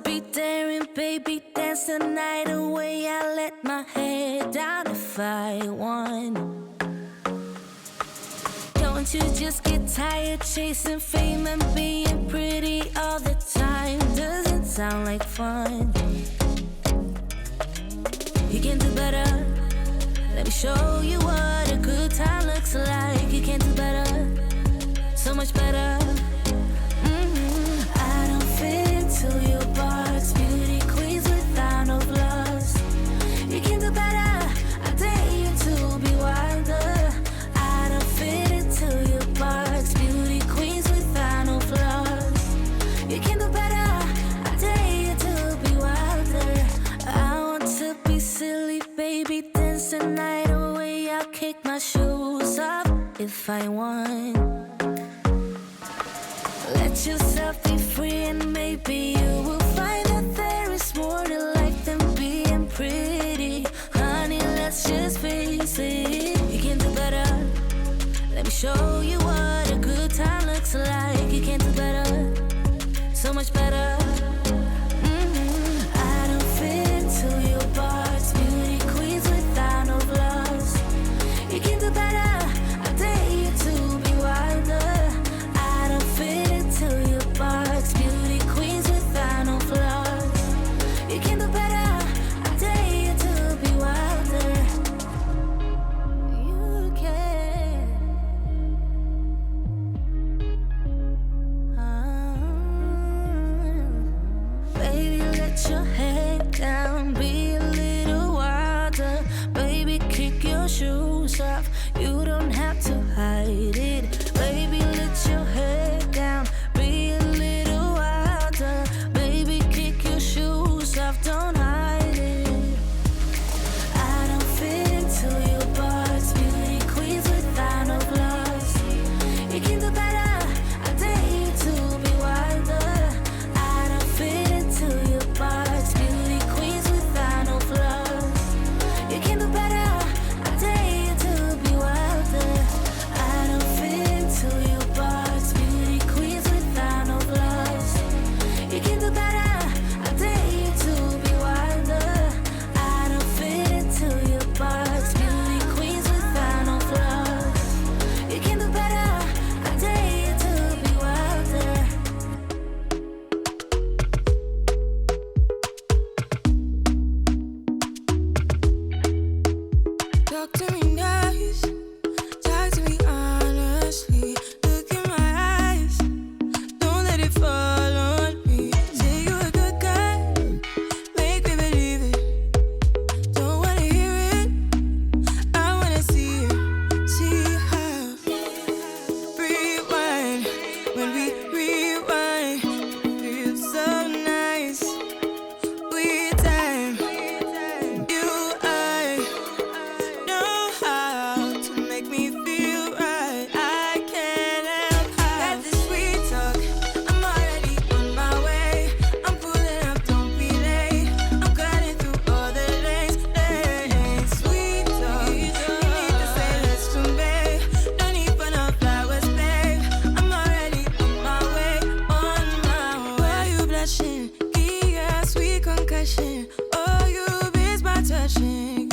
be there and baby dance the night away. I let my head down if I won. Don't you just get tired chasing fame and being pretty all the time? Doesn't sound like fun. You can do better. Let me show you what a good time looks like. You can do better, so much better. I don't fit into your box. Beauty queens without no flaws. You can do better. I dare you to be wilder. I don't fit into your box. Beauty queens without no flaws. You can do better. I dare you to be wilder. I want to be silly, baby, dance the night away. I'll kick my shoes off if I want. Let yourself be free and maybe you will find that there is more to life than being pretty. Honey, let's just face it. You can do better. Let me show you what a good time looks like. You can do better, so much better. I don't fit into your box. Beauty queens without no flaws. You can do better. I dare you to be wilder. I don't fit into your box. Beauty queens without no flaws. You can do better. I dare you to be wilder. You can. Baby, let your head down. Be a little wilder. Baby, kick your shoes off. You don't have to hide it. Baby, let your head down. Be a little wilder. Baby, kick your shoes off. Don't hide it. I don't fit into your box. Beauty queens without no flaws. You can do better. I dare you to be wilder. I don't fit into your box. Beauty queens without no flaws. You can do better. I dare you to be wilder. I don't fit into your box. Beauty queens without no flaws. You can do better. I dare you to be wilder. I don't fit into your box. Beauty queens without no flaws. You can do better. I dare you to be wilder. Talk to me nice, talk to me honestly. Look in my eyes, don't let it fall on me. Say you're a good guy, make me believe it. Don't wanna hear it, I wanna see it. See how rewind, when we rewind, feels so nice. We time, you I know how to make me feel right. I can't help how that this sweet talk. I'm already on my way. I'm pulling up, don't be late. I'm cutting through all the lanes. Sweet talk. You need to say let's convey. No need for no flowers, babe. I'm already on my way, on my way. Why you blushing? Yeah, sweet concussion. Oh, you miss my touching.